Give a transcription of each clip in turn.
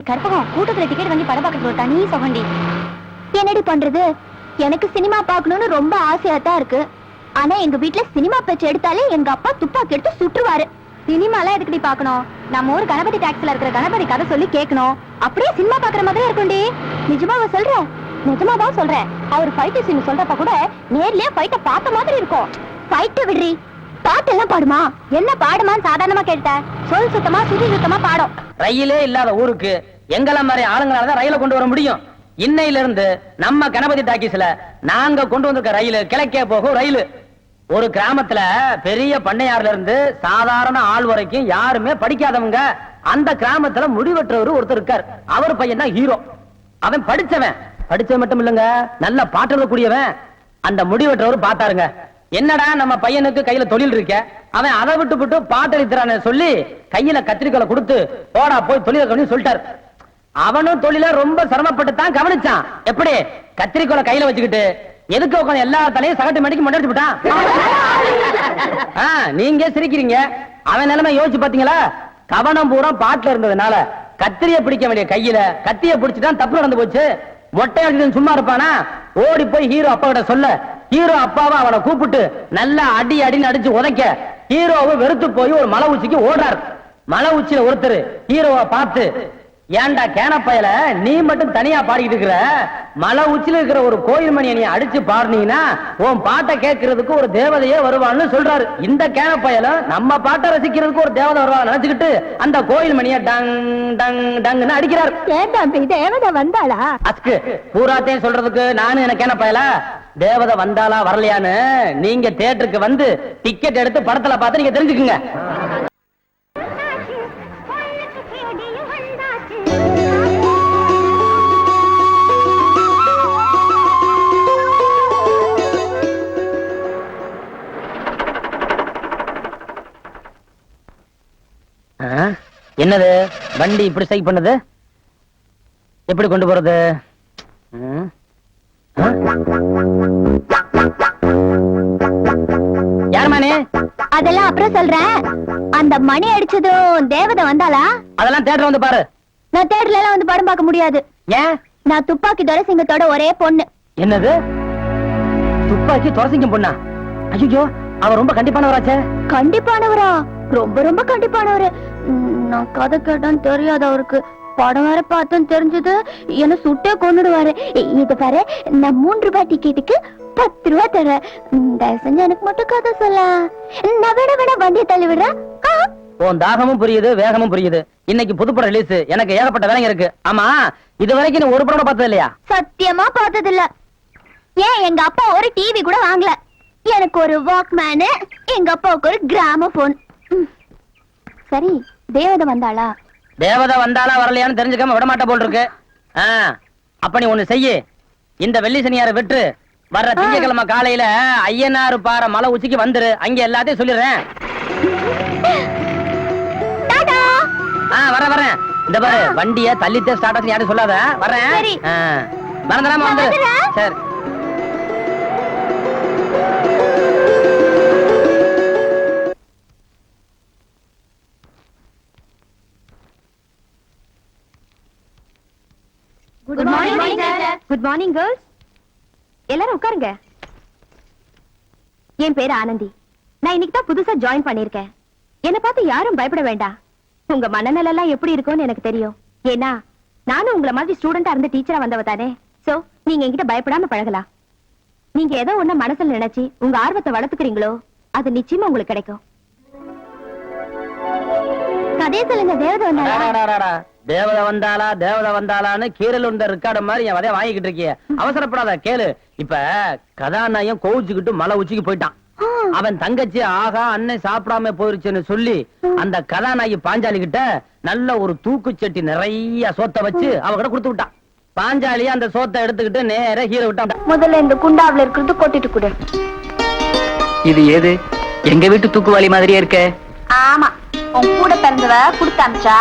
கற்பகம் கூட்டத்துல டிக்கெட் வாங்கி படம் பார்க்க தனி சொகண்டி. என்னடி பண்றது? எனக்கு சினிமா பார்க்கணும்னு ரொம்ப ஆசையா தான் இருக்கு. ஆனா எங்க வீட்டுல சினிமா பேச்சு எடுத்தாலே எங்க அப்பா துப்பாக்கி எடுத்து சுற்றுவாரு. சினிமாலாம் எதுக்கடி பார்க்கணும்? நம்ம ஊர் கணபதி டாக்ஸ்ல இருக்கிற கணபதி கதை சொல்லி கேட்கணும். அப்படியே சினிமா பாக்குற மாதிரி இருக்கும்டி. நிஜமாவா சொல்றேன்? நிஜமாதான் சொல்றேன். அவர் ஃபைட் சீன் சொல்றப்ப கூட நேர்லயே ஃபைட்ட பார்த்த மாதிரி இருக்கும். ஃபைட்ட விடுறி, பாட்டு எல்லாம் பாடுமா? என்ன பாடுமான்னு சாதாரணமா கேட்டேன். சொல் சுத்தமா சுதி சுத்தமா பாடும். ரயிலே இல்லாத ஊருக்கு எங்கெல்லாம் மாதிரி ஆளுங்களாலதான் ரயில கொண்டு வர முடியும். இன்னையில இருந்து நம்ம கணபதி டாக்கீஸ்ல நாங்க கொண்டு வந்திருக்க ரயில் கிழக்கே போகும் ரயில். ஒரு கிராமத்துல பெரிய பண்ணையார்ல இருந்து சாதாரண ஆள் வரைக்கும் யாருமே படிக்காதவங்க. அந்த கிராமத்துல முடிவெற்றவர் ஒருத்தர் இருக்கார். அவர் பையன் தான் ஹீரோ. அவன் படிச்சவன் மட்டும் இல்லங்க, நல்ல பாட்டு எழுதக்கூடியவன். அந்த முடிவெற்றவர் பார்த்தாருங்க, என்னடா நம்ம பையனுக்கு கையில தொழில் இருக்க, அவன் அதை விட்டு பாட்டு எழுதுறான்னு சொல்லி கையில கத்திரிக்கோலை கொடுத்து போடா போய் தொழில கவனி சொல்லிட்டாரு. அவனும் தொழில ரொம்ப சிரமப்பட்டு தான் கவனிச்சான். எப்படி? கத்திரிக்கோலை கையில வச்சுக்கிட்டு எதுக்கு உட்காந்து எல்லா தலையும் சகட்டு மணிக்கு முன்னாடி விட்டான். நீங்க சிரிக்கிறீங்க, அவன் நிலைமை யோசிச்சு பாத்தீங்களா? கவனம் பூரா பாட்டுல இருந்ததுனால கத்திரிய பிடிக்க வேண்டிய கையில கத்திய பிடிச்சுதான் தப்பு நடந்து போச்சு. மொட்டை அடிச்சு சும்மா இருப்பானா? ஓடி போய் ஹீரோ அப்பா கிட்ட சொல்ல, ஹீரோ அப்பாவை அவனை கூப்பிட்டு நல்லா அடின்னு அடிச்சு உதைக்க ஹீரோவை வெறுத்து போய் ஒரு மலை உச்சிக்கு ஓடுறாரு. மலை உச்சியில ஒருத்தர் ஹீரோவை பார்த்து, ஏண்டா கேனப்பயல நீ மட்டும் தனியா பாடிக்கிட்டு இருக்கிற, மலை உச்சில இருக்கிற ஒரு கோயில் மணியை நீ அடிச்சு பாடுனீங்கன்னா உன் பாட்டை கேட்கறதுக்கு ஒரு தேவதையே வருவான்னு சொல்றாரு. இந்த கேனப்பயல நம்ம பாட்டை ரசிக்கிறதுக்கு ஒரு தேவதை வருவா நினைச்சுக்கிட்டு அந்த கோயில் மணியை டங் டங் டங்னு அடிக்கிறார். தேவதை வந்தாளா? அஸ்கு பூராத்தையும் சொல்றதுக்கு நானும் என்ன கேனப்பயல? தேவதை வந்தாளா வரலையான்னு நீங்க தியேட்டருக்கு வந்து டிக்கெட் எடுத்து படத்துல பார்த்து நீங்க தெரிஞ்சுக்குங்க. என்னது வண்டி இப்படி சைக் பண்ணது? எப்படி கொண்டு போறது? யார் மணி? அதெல்லாம் அப்புறம் சொல்றேன். அந்த மணி அடிச்சதும் தேவதை வந்தாளா? அதெல்லாம் தியேட்டர் வந்து பாரு. நான் தியேட்டர்ல எல்லாம் வந்து படம் பார்க்க முடியாது. ஏன்? நான் துப்பாக்கி துரைசிங்கத்தோட ஒரே பொண்ணு. என்னது? துப்பாக்கி துரைசிங்கம் பொண்ணா? ஐயோ, அவர் ரொம்ப கண்டிப்பானவராச்சே. கண்டிப்பானவரா? ரொம்ப ரொம்ப கண்டிப்பானவரு. நான் கதை கேட்டான்னு தெரியாது அவருக்கு. படம் வேற பார்த்தோன்னு தெரிஞ்சது என்ன சுட்டே கொண்டுடுவாரு. இது பாரு, நான் 3 ரூபாய் டிக்கெட்டுக்கு 10 ரூபாய் தரேன். தயவு செஞ்சு எனக்கு மட்டும் கதை சொல்ல. நான் வேணா வண்டியை தள்ளி விடுறேன். உன் தாகமும் புரியுது, வேகமும் புரியுது. இன்னைக்கு புதுப்படம் ரிலீஸ், எனக்கு ஏகப்பட்ட வேலைங்க இருக்கு. ஆமா, இது வரைக்கும் நீ ஒரு படம் பார்த்தது இல்லையா? சத்தியமா பார்த்தது இல்ல. ஏன் எங்க அப்பா ஒரு டிவி கூட வாங்கல. எனக்கு ஒரு வாக்மேனு, எங்க அப்பாவுக்கு ஒரு கிராமபோன். சரி, தேவதை வந்தாளா? தேவதை வந்தாளா வரலையான்னு தெரிஞ்சுக்காம விட மாட்ட போல் இருக்கு. அப்ப நீ ஒண்ணு செய்ய, இந்த வெள்ளி சனியார விட்டு வர்ற திங்கக்கிழமை காலையில ஐயனாறு பாறை மலை உச்சிக்கு வந்துரு. அங்க எல்லாத்தையும் சொல்லிடுறேன். வரேன். இந்த பாரு, வண்டிய தள்ளித்தே ஸ்டார்ட் ஆச்சு யாரும் சொல்லாத. வரேன். மறந்துடாம வந்து. சரி. Good morning. Good morning girls. எல்லாரும் உட்காருங்க. என் பேரு ஆனந்தி. நான் இன்னைக்கு தான் புதுசா ஜாயின் பண்ணிருக்கேன். என்ன பார்த்து யாரும் பயப்பட வேண்டாம். உங்க மனநல எல்லாம் எப்படி இருக்கும்னு எனக்கு தெரியும். ஏன்னா நானும் உங்களை மாதிரி ஸ்டூடெண்டா இருந்து டீச்சரா வந்தவ தானே. சோ நீங்க என்கிட்ட பயப்படாம பழகலாம். நீங்க ஏதோ ஒண்ணு மனசுல நினைச்சு உங்க ஆர்வத்தை வளர்த்துக்கிறீங்களோ அது நிச்சயமா உங்களுக்கு கிடைக்கும். கதையை சொல்லுங்க. தேவதை வந்தாளான்னு கீரல் உண்ட ரெக்கார்டு மாதிரி என் வதைய வாங்கிக்கிட்டு இருக்கிய. அவசரப்படாத, கேளு. இப்ப கதாநாயகம் கோவிச்சுக்கிட்டு மலை உச்சிக்கு போயிட்டான். அவன் தங்கச்சி ஆகா அண்ணன் சாப்பிடாம போயிருச்சுன்னு சொல்லி அந்த கதாநாயகி பாஞ்சாலி கிட்ட நல்ல ஒரு தூக்குச்சட்டி நிறைய சோத்த வச்சு அவகிட்ட கொடுத்து விட்டான். பாஞ்சாலி அந்த சோத்தை எடுத்துக்கிட்டு நேர ஹீரோ விட்டான். முதல்ல இந்த குண்டாவில இருக்கிறது கொட்டிட்டு கொடு. இது ஏது? எங்க வீட்டு தூக்குவாளி மாதிரியே இருக்க. ஆமா, உன் கூட பிறந்தவ குடுத்து அனுப்பிச்சா.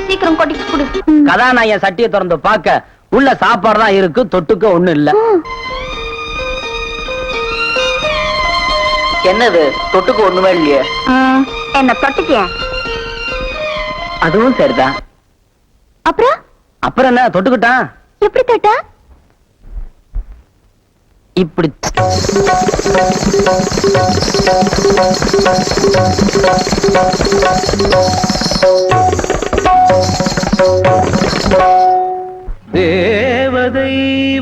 சீக்கிரம் கொட்டிட்டு கொடு. கதாநாயகன் சட்டியை திறந்து பார்க்க உள்ள சாப்பாடு தான் இருக்கு, தொட்டுக்க ஒண்ணு இல்ல. என்னது தொட்டுக்கு ஒண்ணுமே இல்லையே? என்ன தொட்டுக்க? அதுவும் சரிதான். அப்புறம் அப்புறம் என்ன தொட்டுக்கிட்டான் எப்படி தொட்டா? இப்படி. தேவதை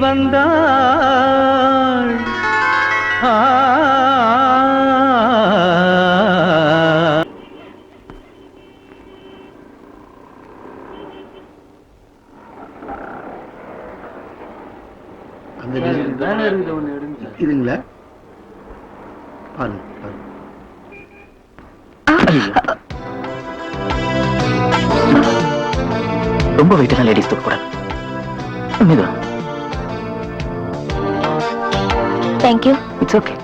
வந்தாள். இதுங்களா பாருங்க பாருங்க. ரொம்ப வெயிட்டான லேடிஸ் தூக்க கூடாது. தேங்க்யூ. It's okay.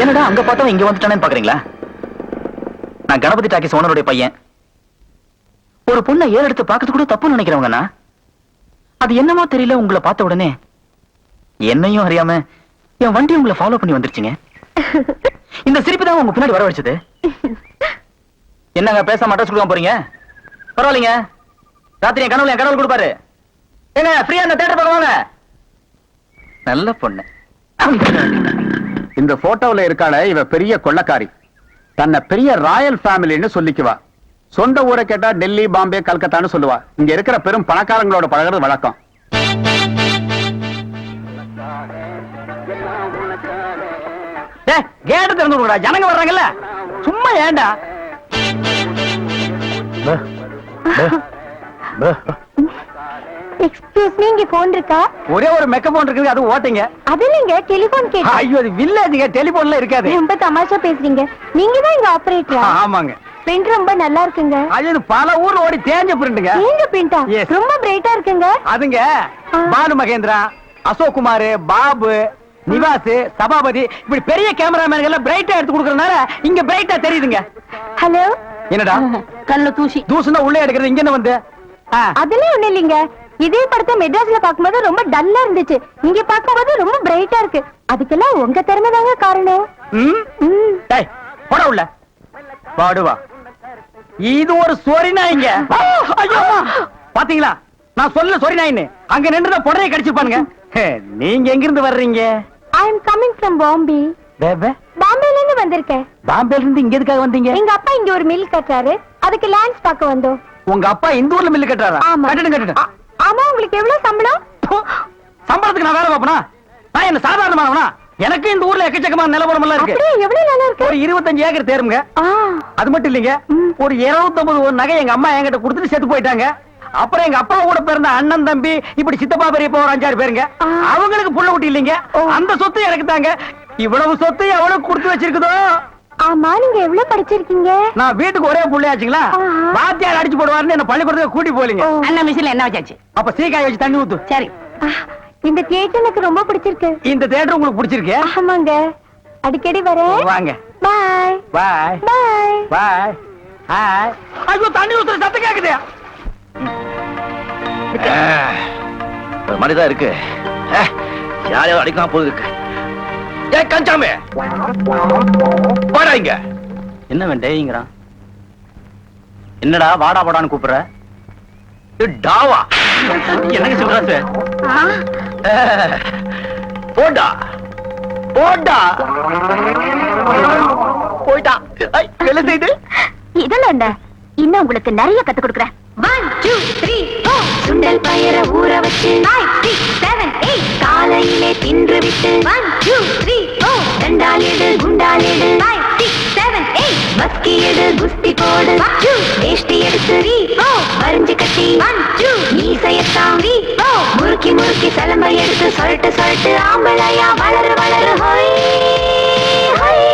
என்னடா அங்க பார்த்தா இங்க வந்துட்டானேன்னு பாக்குறீங்களா? நான் கணபதி டாக்கி ஓனருடைய பையன். ஒரு பொண்ணை ஏறு எடுத்து பார்க்கறது கூட தப்புன்னு நினைக்கிறவங்கண்ணா. அது என்னமோ தெரியல, உங்களை பார்த்த உடனே என்னையும் அறியாம என் வண்டி உங்களை ஃபாலோ பண்ணி வந்துருச்சுங்க. இந்த சிரிப்பு தான் உங்க பின்னாடி வர வச்சது. என்னங்க பேசாம அட்ரஸ் கொடுக்க போறீங்க? பரவாயில்லைங்க, ராத்திரி என் கடவுள் கொடுப்பாரு. ஏங்க ஃப்ரீயா இந்த தேட்டர் பக்கம் வாங்க. நல்ல பொண்ணு. இந்த போட்டோல இருக்காள இவ பெரிய கொள்ளக்காரி. தன்னை பெரிய ராயல் ஃபேமிலின்னு சொல்லிக்குவா. சொந்த ஊரை கேட்டா டெல்லி, பாம்பே, கல்கத்தான்னு சொல்லுவா. இங்க இருக்கிற பெரும் பணக்காரங்களோட பழகிறது வழக்கம். கேட்டு திறந்து விடுடா, ஜனங்க வர்றாங்கல்ல. சும்மா ஏண்டா? எக்ஸ்கியூஸ் மீ, இங்க போன் இருக்கா? ஒரே ஒரு மெக்க போன் இருக்குது, அது ஓட்டிங்க. அது இல்லைங்க, டெலிபோன் கேட்டு. ஐயோ, அது வில்லேஜுங்க, டெலிபோன்ல இருக்காது. ரொம்ப தமாஷா பேசுறீங்க. நீங்க தான் இங்க ஆபரேட்டரா? ஆமாங்க. பிரிண்ட் ரொம்ப நல்லா இருக்குங்க. அது பல ஊர்ல ஓடி தேஞ்ச பிரிண்டுங்க. நீங்க பிரிண்டா? Yes. ரொம்ப பிரைட்டா இருக்குங்க. அதுங்க பானு மகேந்திரா, அசோக் குமார், பாபு, நிவாஸ், சபாபதி, இப்படி பெரிய கேமராமேன்கள் எல்லாம் பிரைட்டா எடுத்து கொடுக்கறதுனால இங்க பிரைட்டா தெரியுதுங்க. ஹலோ. என்னடா கல்ல தூசி? தூசுனா உள்ளே எடுக்கிறது, இங்க என்ன வந்து? அதெல்லாம் ஒண்ணு இல்லைங்க. இதே படத்தை மெட்ராஸ்ல பாக்கும்போது ரொம்ப டல்லா இருந்துச்சு. இங்க பாக்கும்போது ரொம்ப பிரைட்டா இருக்கு. அதுக்கெல்லாம் உங்க திறமை தாங்க காரணம். டேய் போடா உள்ள. பாடுவா. இது ஒரு சொரி நாய்ங்க. ஐயோ பாத்தீங்களா, நான் சொல்ல சொரி நாயின்னு. அங்க நின்று புடனையை கடிச்சிருப்பானுங்க. நீங்க எங்க இருந்து வர்றீங்க? ஐ அம் கமிங் ஃப்ரம் பாம்பே. பாம்பேல இருந்து வந்திருக்கேன். பாம்பேல இருந்து இங்க எதுக்காக வந்தீங்க? எங்க அப்பா இங்க ஒரு மில் கட்டுறாரு, அதுக்கு லேண்ட்ஸ் பார்க்க வந்தோம். உங்க அப்பா இந்த ஊர்ல மில்லு கட்டுறாரா? ஆமா. கட்டணும். ஆமா. உங்களுக்கு எவ்வளவு சம்பளம்? சம்பளத்துக்கு நான் வேலை பார்ப்பனா? நான் என்ன சாதாரணமானவனா? எனக்கு இந்த ஊர்ல எக்கச்சக்கமான நிலவரம் எல்லாம் இருக்கு. அப்படியே எவ்வளவு நல்லா இருக்கு? ஒரு 25 ஏக்கர் தேருங்க. அது மட்டும் இல்லைங்க, ஒரு 250 நகை எங்க அம்மா என்கிட்ட கொடுத்துட்டு செத்து போயிட்டாங்க. அப்புறம் எங்க அப்பா கூட பிறந்த அண்ணன், தம்பி, இப்படி சித்தப்பா, பெரியப்பா ஒரு 5-6 பேருங்க. அவங்களுக்கு புள்ள குட்டி இல்லைங்க. அந்த சொத்து எனக்கு தாங்க. இவ்வளவு சொத்து எவ்வளவு கொடுத்து வச்சிருக்குதோ. ஆமா, நீங்க எவ்வளவு படிச்சிருக்கீங்க? நான் வீட்டுக்கு ஒரே புள்ளையாச்சுங்களா, வாத்தியார் அடிச்சு போடுவாருன்னு என்ன பள்ளிக்கூடத்துக்கு கூட்டி போலீங்க. அண்ணன் மிஷின்ல என்ன வச்சாச்சு? அப்ப சீக்காய் வச்சு தண்ணி ஊத்து. சரி. இந்த தியேட்டர் எனக்கு ரொம்ப பிடிச்சிருக்கு. இந்த தியேட்டர் உங்களுக்கு பிடிச்சிருக்கு? ஆமாங்க, அடிக்கடி வரேன். வாங்க. பாய் பாய் பாய் பாய். ஹாய். ஐயோ தண்ணி ஊத்துற சத்தம் கேக்குது. ஒரு மாதிரிதான் இருக்கு. யாரையும் அடிக்காம போகுது இருக்கு. ஏ கஞ்சாமே வாடா இங்க. என்ன வேண்டேங்கிறான்? என்னடா வாடா வாடான்னு கூப்பிடுற? டாவா என்னங்க சொல்ற? போடா போடா. போயிட்டா. என்ன செய்து? இதெல்லாம் என்ன? இன்னும் உங்களுக்கு நிறைய கத்து கொடுக்குறேன். 1 2 3 4 சுண்டல் பயர ஊற வச்சு 5 6 7 8 காலையிலே தின்று விட்டு 1 2 3 4 தண்டாலிடு குண்டாலிடு 5 6 7 8 மஸ்கி எடு குஸ்தி போடு 1 2 வேஷ்டி எடுத்து 3 4 வரிஞ்சு கட்டி 1 2 மீசையத்தான் 3 4 முறுக்கி முறுக்கி சலம்பை எடுத்து சொல்லிட்டு சொல்லிட்டு ஆம்பளையா வளரு வளரு ஹோய் ஹோய்.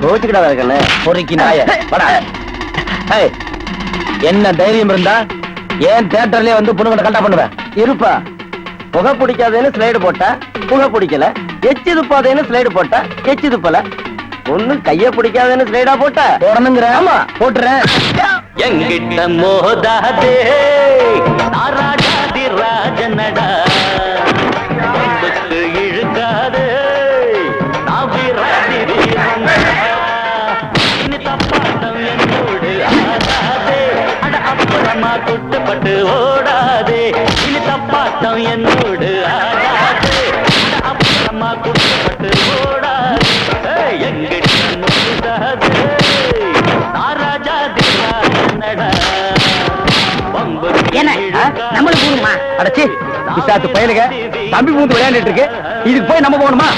கோச்சுக்கிட்டா இருக்கண்ணே பொறுக்கி நாய வாடா. ஏய், என்ன தைரியம் இருந்தா ஏன் தியேட்டர்லயே வந்து பொண்ணுங்களை கண்டா பண்ணுவேன் இருப்பா. புகை பிடிக்காதேன்னு ஸ்லைடு போட்டா புகை பிடிக்கல, எச்சு துப்பாதேன்னு ஸ்லைடு போட்டா எச்சு துப்பல, ஒண்ணு கைய பிடிக்காதேன்னு ஸ்லைடா போட்டா போடணுங்கிற. ஆமா போட்டுறேன். எங்கிட்ட மோதாதே நாராஜாதி ராஜனடா, வம்புக்கு இழுக்காதே நாவிராதி வீரனடா, இனி தப்பாட்டம் என்னோடு ஆடாதே, அட அப்புறமா குட்டுப்பட்டு ஓடாதே, இனி தப்பாட்டம் என்னோடு ஆடாதே, அட அப்புறமா குட்டுப்பட்டு ஓடாதே. எங்கிட்ட மோதாதே நாராஜாதி ராஜனடா, என்ன நம்மளுக்கு போகணுமா? அடச்சி பிசாத்து பயலுக தம்பி பூந்து விளையாண்டுட்டு இருக்கு, இதுக்கு போய் நம்ம போகணுமா?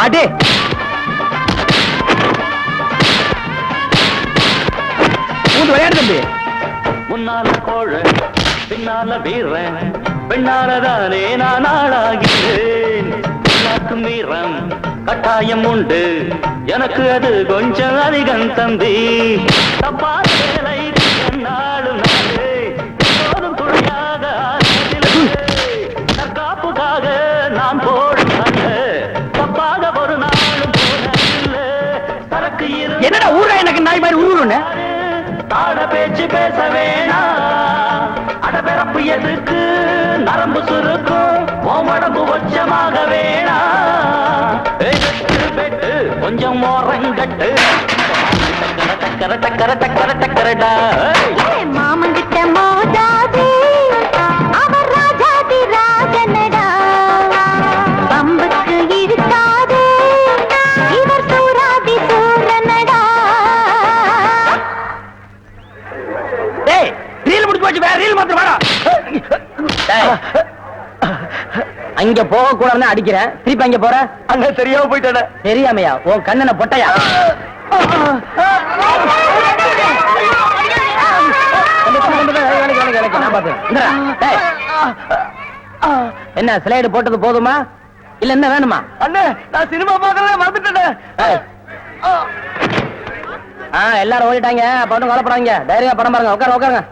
ஆடே பூந்து விளையாடு தம்பி. முன்னால கோழ பின்னால வீரன், பெண்ணாலதானே நான் ஆளாகிறேன், எல்லாருக்கும் வீரம் கட்டாயம் உண்டு, எனக்கு அது கொஞ்சம் அதிகம் தம்பி, தப்பா வேலை என்னாலும் நாளே எப்போதும் துணையாக தற்காப்புக்காக நான் போடும் சண்டை, தப்பாக ஒரு நாளும் போனதில்லை, சரக்கு என்னடா ஊரா எனக்கு நாய் மாதிரி உருவுன்னு தாட பேச்சு பேச வேணாம், அடபிறப்பு எதுக்கு நரம்பு சுருக்கும், உடம்பு உச்சமாக வேணாம், பெட்டு கொஞ்சம் மோரங்கட்டு டக்கர டக்கர டக்கர டக்கரடா. மாமங்கிட்ட மோதாதே அவர் ராஜாதி ராஜனடா, பம்புக்கு இழுக்காதே இவர் சூராதி சூரனடா. டேய் ரீல் முடிச்சு போச்சு, வேற ரீல் மாத்திரம் வாடா. அங்க போக கூடாதுன்னு அடிக்கிறேன், திருப்பி அங்க போற அங்க தெரியாம போயிட்டேன். தெரியாமையா? உன் கண்ணனை பொட்டையா? நான் பாத்துக்கிறேன். இந்தா, டேய். என்ன ஸ்லைடு போட்டது போதுமா இல்ல என்ன வேணுமா? அண்ணே நான் சினிமா பாக்கறத மறந்துட்டேன். ஏய். எல்லாரும் ஓடிட்டாங்க, அப்ப ஒண்ணும் கவலைப்படாதீங்க, தைரியமா படம் பாருங்க. உட்காருங்க.